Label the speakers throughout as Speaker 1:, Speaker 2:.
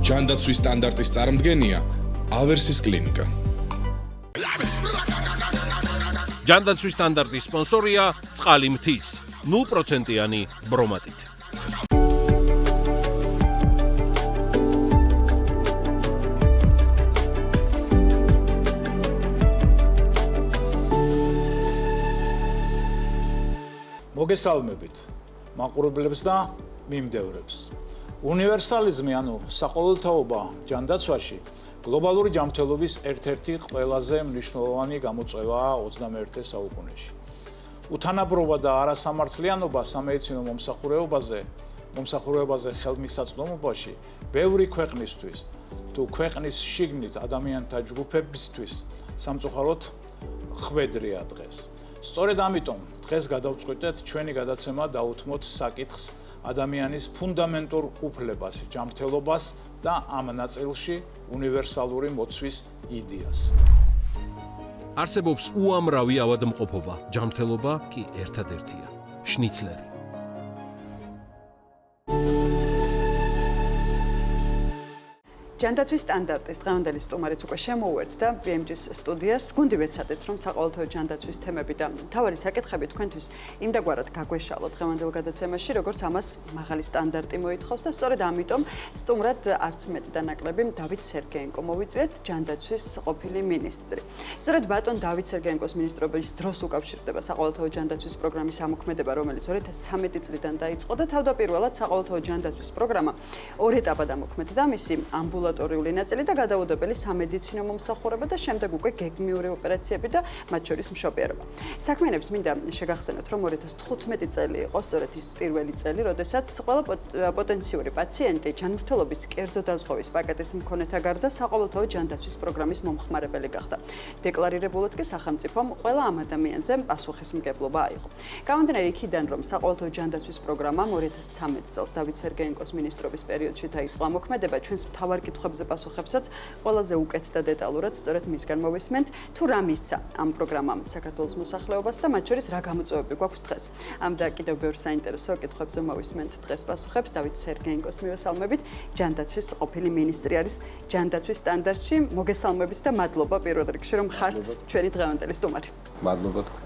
Speaker 1: ჯანდაცვის სტანდარტის წარმდგენია ავერსის კლინიკა.
Speaker 2: ჯანდაცვის სტანდარტის სპონსორია წყალი მთის 0%-იანი ბრომატით.
Speaker 3: მოგესალმებით მაყურებლებს და მიმდევრებს. უნივერსალიზმი, ანუ საყოველთაობა ჯანდაცვაში გლობალური ჯანმრთელობის ერთ-ერთი ყველაზე მნიშვნელოვანი გამოწვევაა 21 საუკუნეში. უთანაბრობა და არასამართლიანობა სამედიცინო მომსახურებაზე ხელმისაწვდომობაში ბევრი ქვეყნისთვის თუ ქვეყნის შიგნით ადამიანთა ჯგუფებისთვის სამწუხაროდ ხვედრია დღეს. სწორედ ამიტომ დღეს გადავწყვიტეთ ჩვენი გადაცემა დაუთმოთ საკითხს ადამიანის ფუნდამენტურ უფლებას, ჯანმრთელობას და ამ ნაწილში უნივერსალური მოცვის იდეას.
Speaker 2: არსებობს უამრავი ავადმყოფობა, ჯანმრთელობა კი ერთადერთია, შნიცლერი.
Speaker 4: ჯანდაცვის სტანდარტის დღევანდელი სტუმარიც უკვე შემოუერთდა BMG-ის სტუდიას. გუნდი ვეცადეთ, რომ საყოველთაო ჯანდაცვის თემები და მთავარი საკითხები თქვენთვის იმდაგვარად გაგვეშალოთ დღევანდელ გადაცემაში, როგორც ამას მაღალი სტანდარტი მოითხოვს და სწორედ ამიტომ სტუმრად არც მეტი და ნაკლები დავით სერგეენკო მოვიწვიეთ, ჯანდაცვის ყოფილი მინისტრი. სწორედ ბატონ დავით სერგეენკოს მინისტრობის დროს უკავშირდება საყოველთაო ჯანდაცვის პროგრამის ამოქმედება, რომელიც 2013 წლიდან დაიწყო და თავდაპირველად საყოველთაო ჯანდაცვის პროგრამა ორ ეტაპად ამოქმედდა, მისი ამბულატორიული ნაწილი და გადაუდებელი სამედიცინო მომსახურება და შემდეგ უკვე გეგმიური ოპერაციები და მათ შორის მშობიარობა. საქმიანებს მინდა შეგახსენოთ, რომ 2015 წელი იყო სწორედ ის პირველი წელი, როდესაც ყველა პოტენციური პაციენტი ჯანმრთელობის კერძო დაზღვევის პაკეტის მქონეთა გარდა საყოველთაო ჯანდაცვის პროგრამის მომხმარებელი გახდა. დეკლარირებულად კი სახელმწიფომ ყველა ამ ადამიანზე პასუხისმგებლობა აიღო. გამომდინარე იქიდან, რომ საყოველთაო ჯანდაცვის პროგრამამ 2013 წელს დავით სერგეენკოს მინისტრობის პერიოდში დაიწყო ამოქმედება, ჩვენს მთავარ კითხვებზე პასუხებსაც ყველაზე უკეთ და დეტალურად სწორედ მისგან მოვისმენთ, თუ რა მისცა ამ პროგრამამ საქართველოს მოსახლეობას და მათ შორის რა გამოწვევები გვაქვს დღეს. ამ და კიდევ ბევრ საინტერესო კითხვებზე მოვისმენთ დღეს პასუხებს დავით სერგეენკოს მივესალმებით, ჯანდაცვის ყოფილი მინისტრი არის ჯანდაცვის სტანდარტში. მოგესალმებით და მადლობა პირველ რიგში, რომ ხართ ჩვენი დღევანდელი სტუმარი.
Speaker 5: მადლობა თქვენ.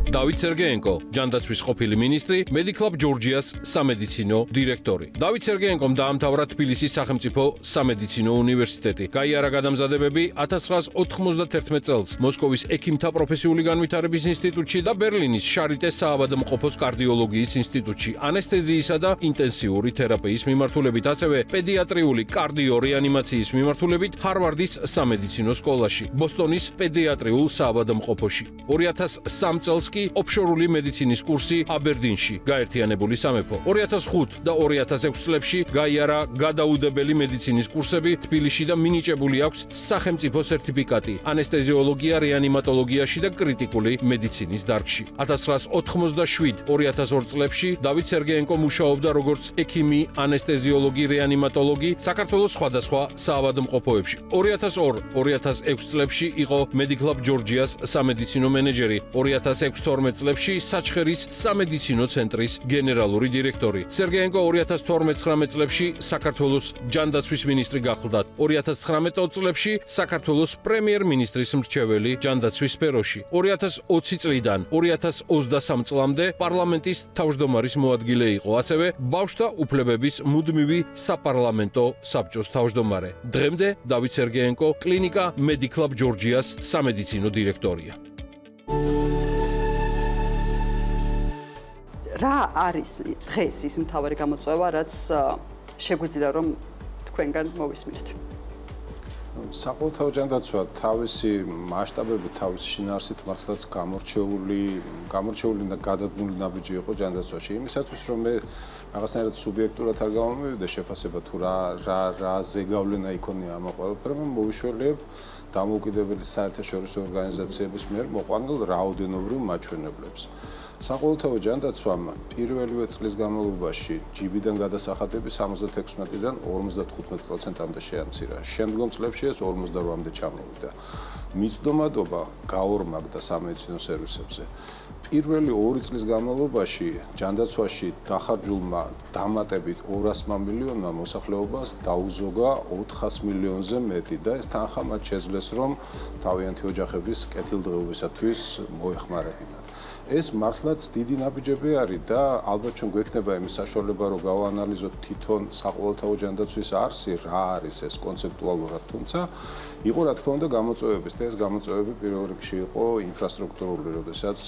Speaker 2: დავით სერგეენკო, ჯანდაცვის ყოფილი მინისტრი, Mediclub Georgias სამედიცინო დირექტორი. დავით სერგეენკომ დაამთავრა თბილისის სახელმწიფო სამედიცინო უნივერსიტეტი. გაიარა გადამზადებები 1991 წელს მოსკოვის ექიმთა პროფესიული განვითარების ინსტიტუტში და ბერლინის შარიტეს საავადმყოფოს კარდიოლოგიის ინსტიტუტში, ანესთეზიისა და ინტენსიური თერაპიის მიმართულებით, ასევე პედიატრიული კარდიორეანიმაციის მიმართულებით ჰარვარდის სამედიცინო სკოლაში, ბოსტონის პედიატრიულ საავადმყოფოში. 2003 წელს კი ოფშორული მედიცინის კურსი აბერდინში, გაერთიანებული სამეფო. 2005 და 2006 წლებში გაიარა გადაუდებელი მედიცინის კურსები თბილისში და მინიჭებული აქვს სახელმწიფო სერტიფიკატი ანესთეზიოლოგია, რეანიმატოლოგიაში და კრიტიკული მედიცინის დარგში. 1987-2002 წლებში დავით სერგეენკო მუშაობდა როგორც ექიმი, ანესთეზიოლოგი, რეანიმატოლოგი საქართველოს სხვადასხვა საავადმყოფოებში. 2002-2006 წლებში იყო Mediclub Georgias სამედიცინო მენეჯერი. 2006-12 წლებში საჩხერის სამედიცინო ცენტრის გენერალური დირექტორი. სერგეენკო 2012-19 წლებში საქართველოს ჯანდაცვის მინისტრი გახლდა. 2019 წლებში საქართველოს პრემიერ-მინისტრის მრჩეველი ჯანდაცვის სფეროში. 2020 წლიდან 2023 წლამდე პარლამენტის თავმჯდომარის მოადგილე იყო, ასევე ბავშვთა უფლებების მუდმივი საპარლამენტო საბჭოს თავმჯდომარე. დღემდე დავით სერგეენკო კლინიკა Mediclub Georgias სამედიცინო დირექტორია.
Speaker 4: რა არის დღეს ის მთავარი გამოწვევა, რაც შეგვიძლია რომ თქვენგან მოვისმინოთ?
Speaker 5: საყოველთაო ჯანდაცვა თავისი მასშტაბებით, თავისი შინაარსით მართლაც გამორჩეული და გადადგმული ნაბიჯი იყო ჯანდაცვაში. იმისათვის რომ მე რაღაცნაირად სუბიექტურად არ გამომივიდე შეფასება თუ რა ზეგავლენა იქონია ამ ყველაფერმა, მოვიშველიებ დამოუკიდებელი საერთაშორისო ორგანიზაციების მიერ მოყვანილ რაოდენობრივ მაჩვენებლებს. საყოველთაო ჯანდაცვამ პირველივე წლის განმავლობაში ჯიბიდან გადასახადები 76-დან 55%-მდე შეამცირა. შემდგომ წლებში ეს 58-მდე ჩამოვიდა. მიწდომადობა გაორმაგდა სამედიცინო სერვისებზე. პირველი 2 წლის განმავლობაში ჯანდაცვაში დახარჯულმა დამატებით 200 მილიონმა მოსახლეობას დაუზოგა 400 მილიონზე მეტი და ეს თანხა მათ შეძლეს რომ თავიანთი ოჯახების კეთილდღეობისათვის მოეხმარებინათ. ეს მართლაც დიდი ნაბიჯები არის და ალბათ ჩვენ გვექნება იმის საშუალება რომ გავაანალიზოთ თვითონ საყოველთაო ჯანდაცვის არსი რა არის ეს კონცეპტუალურად თუმცა იყო რა თქმა უნდა გამოწვევების და ეს გამოწვევები პირველ რიგში იყო ინფრასტრუქტურული როდესაც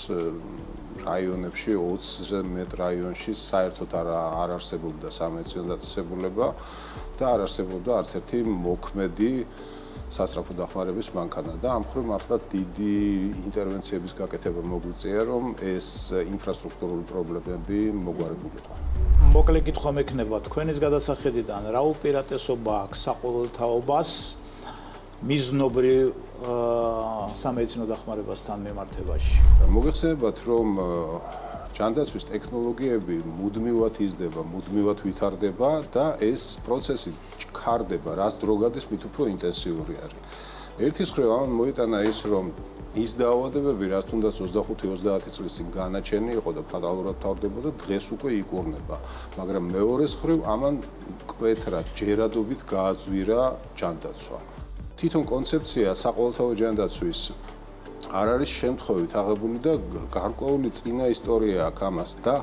Speaker 5: რაიონებში 20-ზე მეტ რაიონში საერთოდ არ არსებობდა სამედიცინო დაწესებულება და არ არსებობდა არც ერთი მოქმედი სასწრაფო დახმარების მანქანა და ამ მხრივ მართლა დიდი ინტერვენციების გაკეთება მოგვიწია რომ ეს ინფრასტრუქტურული პრობლემები მოგვარებულიყო.
Speaker 3: მოკლე კითხვა მექნება თქვენის გადასახედიდან რა უპირატესობა აქვს საყოველთაობას მიზნობრივ სამედიცინო დახმარებასთან მიმართებაში?
Speaker 5: მოგეხსენებათ რომ ჯანდაცვის ტექნოლოგიები მუდმივად იზრდება, მუდმივად ვითარდება და ეს პროცესი ჩქარდება, რაც დრო გადის, მით უფრო ინტენსიური არის. ერთის მხრივ ამან მოიტანა ის, რომ ის დაავადებები, რაც თუნდაც 25-30 წლის წინ განაჩენი იყო და ფატალურად თავდებოდა, დღეს უკვე იკურნება. მაგრამ მეორეს მხრივ ამან მკვეთრად ჯერადობით გააძვირა ჯანდაცვა. თვითონ კონცეფცია საყოველთაო ჯანდაცვის არ არის შემთხვევით აღებული და გარკვეული წინა ისტორია აქვს ამას და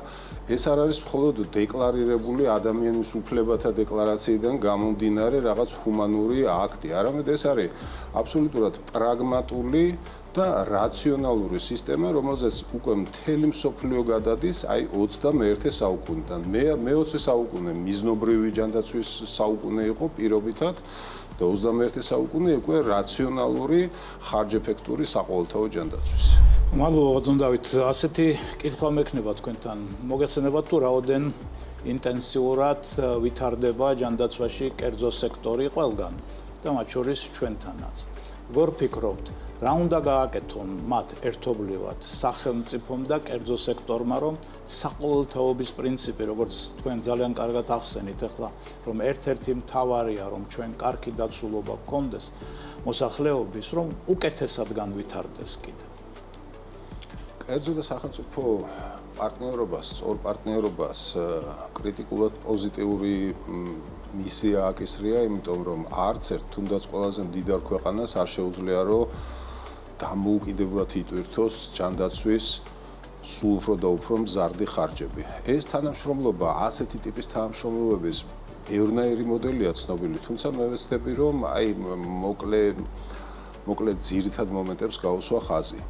Speaker 5: ეს არ არის მხოლოდ დეკლარირებული ადამიანის უფლებათა დეკლარაციიდან გამომდინარე რაღაც ჰუმანური აქტი, არამედ ეს არის აბსოლუტურად პრაგმატული და რაციონალური სისტემა, რომელზეც უკვე მთელი მსოფლიო გადადის აი 21 საუკუნიდან. მე-20 საუკუნე მიზნობრივი ჯანდაცვის საუკუნე იყო პირობითად და 21 საუკუნე უკვე რაციონალური ხარჯეფექტური საყოველთაო ჯანდაცვის.
Speaker 3: მადლობა ბატონ დავით, ასეთი კითხვა მექნება თქვენთან. მოგეხსენებათ თუ რაოდენ ინტენსიურად ვითარდება ჯანდაცვაში კერძო სექტორი ყველგან და მათ შორის ჩვენთანაც. როგორ ფიქრობთ, რა უნდა გააკეთონ მათ ერთობლივად სახელმწიფომ და კერძო სექტორმა, რომ საყოველთაობის პრინციპი, როგორც თქვენ ძალიან კარგად ახსენით ახლა, რომ ერთ-ერთი მთავარია, რომ ჩვენ კარგი დაცულობა გქონდეს მოსახლეობის, რომ უკეთესად განვითარდეს კიდევ.
Speaker 5: კერძო და სახელმწიფო პარტნიორობას, სწორ პარტნიორობას კრიტიკულად პოზიტიური მისია აკისრია, იმიტომ რომ არც ერთ თუნდაც ყველაზე მდიდარ ქვეყანას არ შეუძლია რომ დამოუკიდებლად იტვირთოს ჯანდაცვის სულ უფრო და უფრო მზარდი ხარჯები. ეს თანამშრომლობა, ასეთი ტიპის თანამშრომლობების ბევრნაირი მოდელია ცნობილი, თუმცა მე ვეცდები რომ აი მოკლე ძირითად მომენტებს გავუსვა ხაზი.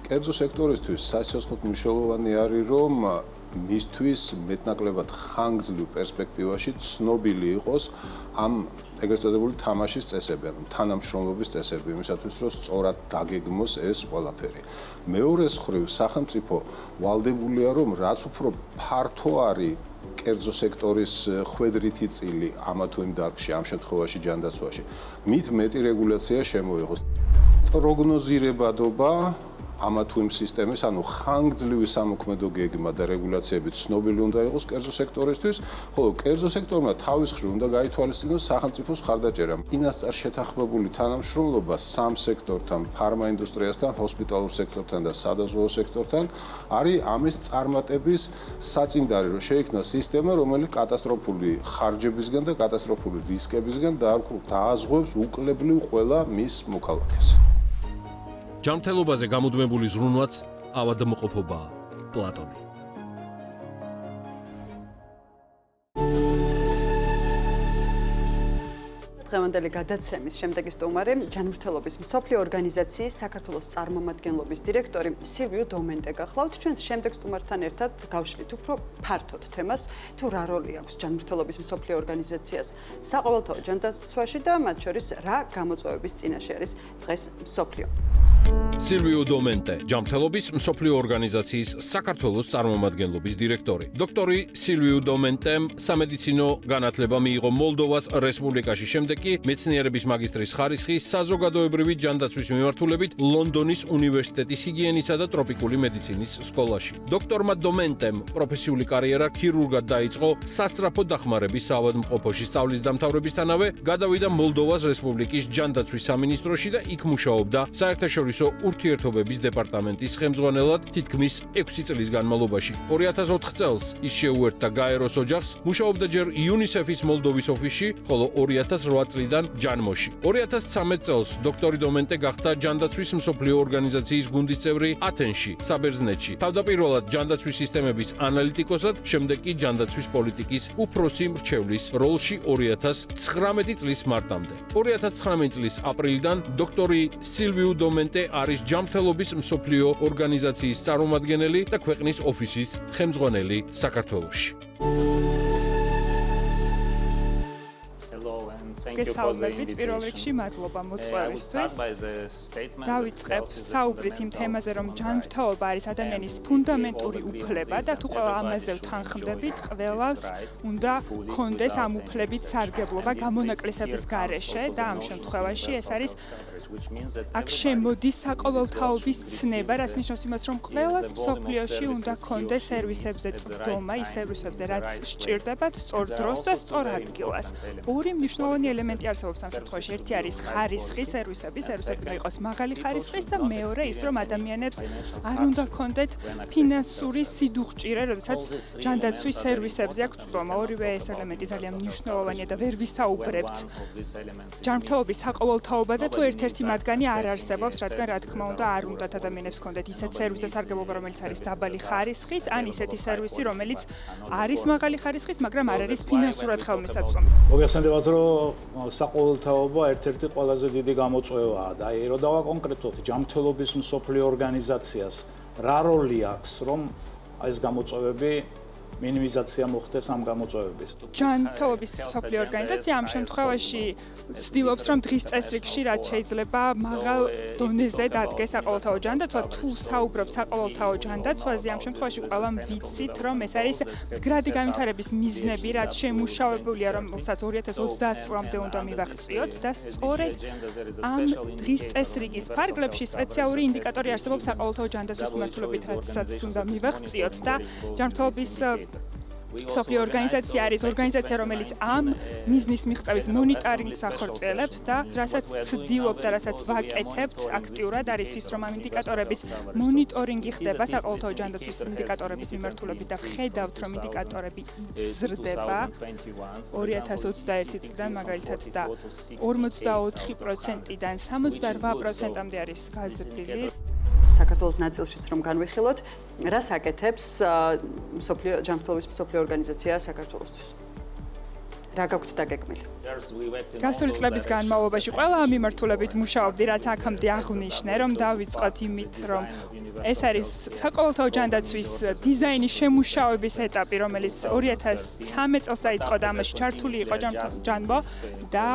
Speaker 5: კერძო სექტორისთვის სასიცოცხლოდ მნიშვნელოვანი არის რომ მისთვის მეტნაკლებად ხანგრძლივ პერსპექტივაში ცნობილი იყოს ამ ეგრეთ წოდებული თამაშის წესები, ანუ თანამშრომლობის წესები, იმისათვის რომ სწორად დაგეგმოს ეს ყველაფერი. მეორეს მხრივ სახელმწიფო ვალდებულია რომ რაც უფრო ფართო არის კერძო სექტორის ხვედრითი წილი ამა თუ იმ დარგში, ამ შემთხვევაში ჯანდაცვაში, მით მეტი რეგულაცია შემოიღოს. პროგნოზირებადობა ამა თუ იმ სისტემის, ანუ ხანგრძლივი სამოქმედო გეგმა და რეგულაციები ცნობილი უნდა იყოს კერძო სექტორისთვის, ხოლო კერძო სექტორმა თავის მხრივ უნდა გაითვალისწინოს სახელმწიფოს მხარდაჭერა. წინასწარ შეთანხმებული თანამშრომლობა სამ სექტორთან, ფარმაინდუსტრიასთან, ჰოსპიტალურ სექტორთან და სადაზღვევო სექტორთან არის ამის წარმატების საწინდარი, რომ შეიქმნა სისტემა, რომელიც კატასტროფული ხარჯებისგან და კატასტროფული რისკებისგან დააზღვევს უკლებლივ ყველა მის მოქალაქეს.
Speaker 2: ჯანმრთელობაზე გამუდმებული ზრუნვაც ავადმყოფობაა. პლატონი.
Speaker 4: დღევანდელი გადაცემის შემდეგი სტუმარი ჯანმრთელობის მსოფლიო ორგანიზაციის საქართველოს წარმომადგენლობის დირექტორი სილვიუ დომენტე გახლავთ. ჩვენს შემდეგ სტუმართან ერთად გავშლით უფრო ფართოდ თემას, თუ რა როლი აქვს ჯანმრთელობის მსოფლიო ორგანიზაციას საყოველთაო ჯანდაცვაში და მათ შორის რა გამოწვევების წინაშე არის დღეს მსოფლიო.
Speaker 2: სილვიუ დომენტე, ჯანმრთელობის მსოფლიო ორგანიზაციის საქართველოს წარმომადგენლობის დირექტორი. დოქტორი სილვიუ დომენტემ სამედიცინო განათლება მიიღო მოლდოვას რესპუბლიკაში, შემდეგ კი მეცნიერების მაგისტრის ხარისხი საზოგადოებრივი ჯანდაცვის მიმართულებით ლონდონის უნივერსიტეტის ჰიგიენისა და ტროპიკული მედიცინის სკოლაში. დოქტორმა დომენტემ პროფესიული კარიერა ქირურგად დაიწყო სასწრაფო დახმარების საავადმყოფოში სწავლის დამთავრებისთანავე გადავიდა მოლდოვას რესპუბლიკის ჯანდაცვის სამინისტროში და იქ მუშაობდა საერთაშორისო საერთაშორისო ურთიერთობების დეპარტამენტის ხელმძღვანელად თითქმის 6 წლის განმავლობაში. 2004 წელს ის შეუერთდა გაეროს ოჯახს, მუშაობდა ჯერ UNICEF-ის მოლდოვის ოფისში, ხოლო 2008 წლიდან ჯანმოში. 2013 წელს დოქტორი დომენტე გახდა ჯანდაცვის მსოფლიო ორგანიზაციის გუნდის წევრი ათენში, საბერძნეთში. თავდაპირველად ჯანდაცვის სისტემების ანალიტიკოსად, შემდეგ კი ჯანდაცვის პოლიტიკის უფროსი მრჩევლის როლში 2019 წლის მარტამდე. 2019 წლის აპრილიდან დოქტორი სილვიუ დომენტე არის ჯანმრთელობის მსოფლიო ორგანიზაციის წარმომადგენელი და ქვეყნის ოფისის ხელმძღვანელი საქართველოში.
Speaker 6: გესალმებით, პირველ რიგში მადლობა მოწვევისთვის. დავიწყებ საუბრით იმ თემაზე, რომ ჯანმრთელობა არის ადამიანის ფუნდამენტური უფლება და თუ ყველა ამაზე ვთანხმდებით, ყველას უნდა ჰქონდეს ამ უფლებით სარგებლობა გამონაკლისების გარეშე და ამ შემთხვევაში ეს არის აქ შემოდის საყოველთაობის ცნება, რაც ნიშნავს იმას, რომ ყველას მსოფლიოში უნდა ჰქონდეს სერვისებზე წვდომა, ის სერვისებზე, რაც სჭირდებათ სწორ დროს და სწორ ადგილას. ორი მნიშვნელოვანი ელემენტი არსებობს ამ შემთხვევაში. ერთი არის ხარისხი სერვისები უნდა იყოს მაღალი ხარისხის და მეორე ის, რომ ადამიანებს არ უნდა ჰქონდეთ ფინანსური სიდუხჭირე, როდესაც ჯანდაცვის სერვისებზე აქვს წვდომა. ორივე ეს ელემენტი ძალიან მნიშვნელოვანია და ვერ ვისაუბრებთ ჯანმრთელობის საყოველთაობაზე, თუ ერთ-ერთი მათგანი არ არსებობს, რადგან რა თქმა უნდა არ უნდათ ადამიანებს ჰქონდეთ ისეთ სერვისზე სარგებლობა, რომელიც არის დაბალი ხარისხის, ან ისეთი სერვისი, რომელიც არის მაღალი ხარისხის, მაგრამ არ არის ფინანსურად ხელმისაწვდომი.
Speaker 3: მოგეხსენებათ, რომ საყოველთაობა ერთ-ერთი ყველაზე დიდი გამოწვევაა და აი რო დავაკონკრეტოთ ჯანმრთელობის მსოფლიო ორგანიზაციას, რა როლი აქვს, რომ ეს გამოწვევები მინიმიზაცია მოხდეს ამ გამოწვევების.
Speaker 6: ჯანმრთელობის მსოფლიო ორგანიზაცია ამ შემთხვევაში ცდილობს, რომ დღის წესრიგში რაც შეიძლება მაღალ დონეზე დადგეს საყოველთაო ჯანდაცვა. თუ საუბრობთ საყოველთაო ჯანდაცვაზე, ამ შემთხვევაში ყველამ ვიცით, რომ ეს არის მდგრადი განვითარების მიზნები, რაც შემუშავებულია, რომელსაც 2030 წლამდე უნდა მივაღწიოთ და სწორედ ამ დღის წესრიგის ფარგლებში სპეციალური ინდიკატორი არსებობს საყოველთაო ჯანდაცვის მიმართულებით, რასაც უნდა მივაღწიოთ და ჯანმრთელობის მსოფლიო ორგანიზაცია არის ორგანიზაცია, რომელიც ამ მიზნის მიღწევის მონიტორინგს ახორციელებს და რასაც ვცდილობ და რასაც ვაკეთებთ აქტიურად არის ის, რომ ამ ინდიკატორების მონიტორინგი ხდება საყოველთაო ჯანდაცვის ინდიკატორების მიმართულებით და ვხედავთ, რომ ინდიკატორები იზრდება 2021 წლიდან მაგალითად და 44%-დან 68%-მდე არის გაზრდილი.
Speaker 4: საქართველოს ნაწილშიც რომ განვიხილოთ, რას აკეთებს ჯანმრთელობის მსოფლიო ორგანიზაცია საქართველოსთვის? რა გაქვთ დაგეგმილი?
Speaker 6: გასული წლების განმავლობაში ყველა ამ მიმართულებით მუშაობდი, რაც აქამდე აღვნიშნე, რომ დავიწყოთ იმით, რომ ეს არის საყოველთაო ჯანდაცვის დიზაინის შემუშავების ეტაპი, რომელიც 2013 წელს დაიწყო და ამაში ჩართული იყო ჯანმო და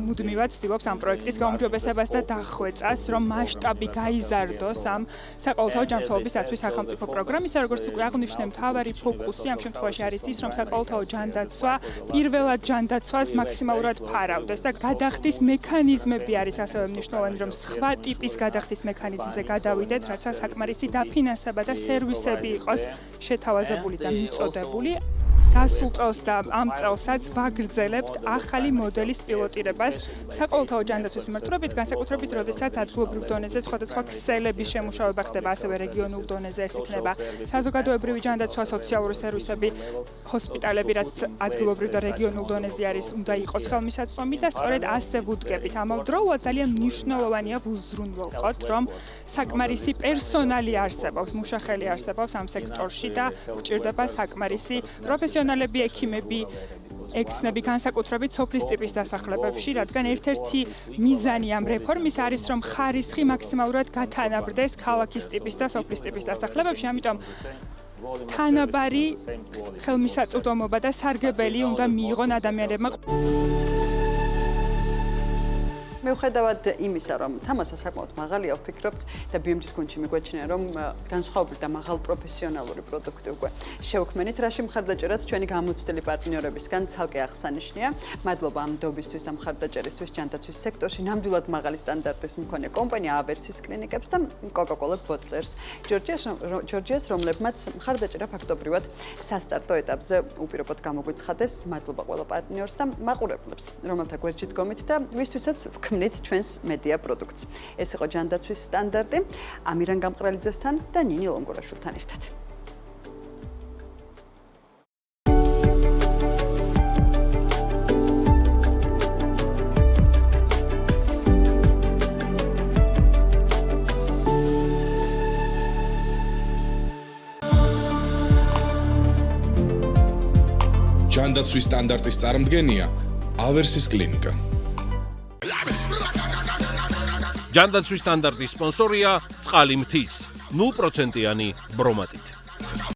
Speaker 6: მუდმივად ცდილობს ამ პროექტის გაუმჯობესებას და დახვეწას, რომ მასშტაბი გაიზარდოს ამ საყოველთაო ჯანმრთელობის დაცვის სახელმწიფო პროგრამისა, როგორც უკვე აღვნიშნე, მთავარი ფოკუსი ამ შემთხვევაში არის ის, რომ საყოველთაო ჯანდაცვა პირველად ჯანდაცვას მაქსიმალურად ფარავდეს და გადახდის მექანიზმები არის ასევე მნიშვნელოვანი, რომ სხვა ტიპის გადახდის მექანიზმზე გადავიდეთ, რაც საკმარისი დაფინანსება და სერვისები იყოს შეთავაზებული და მიწოდებული. გასულ წელს და ამ წელსაც ვაგრძელებთ ახალი მოდელის პილოტირებას საყოველთაო ჯანდაცვის მიმართულებით, განსაკუთრებით, როდესაც ადგილობრივ დონეზე სხვადასხვა ქსელების შემუშავება ხდება, ასევე რეგიონულ დონეზე ეს იქნება საზოგადოებრივი ჯანდაცვა, სოციალური სერვისები, ჰოსპიტალები, რაც ადგილობრივ და რეგიონულ დონეზე არის, უნდა იყოს ხელმისაწვდომი და სწორედ ასე ვუდგებით. ამავდროულად ძალიან მნიშვნელოვანია ვუზრუნველყოთ, რომ საკმარისი პერსონალი არსებობს, მუშახელი არსებობს ამ სექტორში და გვჭირდება საკმარისი პროფესიონალები, ექიმები, ექცნები განსაკუთრებით სოფლის ტიპის დასახლებებში, რადგან ერთ-ერთი მიზანი ამ რეფორმის არის, რომ ხარისხი მაქსიმალურად გათანაბრდეს ქალაქის ტიპის და სოფლის ტიპის დასახლებებში, ამიტომ თანაბარი ხელმისაწვდომობა და სარგებელი უნდა მიიღონ ადამიანებმა.
Speaker 4: მიუხედავად იმისა, რომ თამასა საკმაოდ მაღალია, ვფიქრობთ და BMG-ის გუნდში მიგვაჩნია, რომ განსხვავებული და მაღალ პროფესიონალური პროდუქტი უკვე შევქმნით, რაში მხარდაჭერაც ჩვენი გამოცდილი პარტნიორებისგან ცალკე აღსანიშნია. მადლობა ამ ნდობისთვის და მხარდაჭერისთვის ჯანდაცვის სექტორში ნამდვილად მაღალი სტანდარტის მქონე კომპანია Aversis კლინიკებს და Coca-Cola Bottlers ჯორჯიას, რომლებმაც მხარდაჭერა ფაქტობრივად სასტარტო ეტაპზე უპირობოდ გამოგვიცხადეს. მადლობა ყველა პარტნიორს და მაყურებლებს, რომელთა გვერდში დგომით და ვისთვისაც გაგვაჩნით ჩვენს მედია პროდუქტს. ეს იყო ჯანდაცვის სტანდარტი, ამირან გამყრალიძესთან და ნინი ლონგურაშვილთან ერთად.
Speaker 1: ჯანდაცვის სტანდარტის წარმომადგენია ავერსის კლინიკა.
Speaker 2: ჯანდაცვის სტანდარტის სპონსორია წყალი მთის 0%-იანი ბრომატით.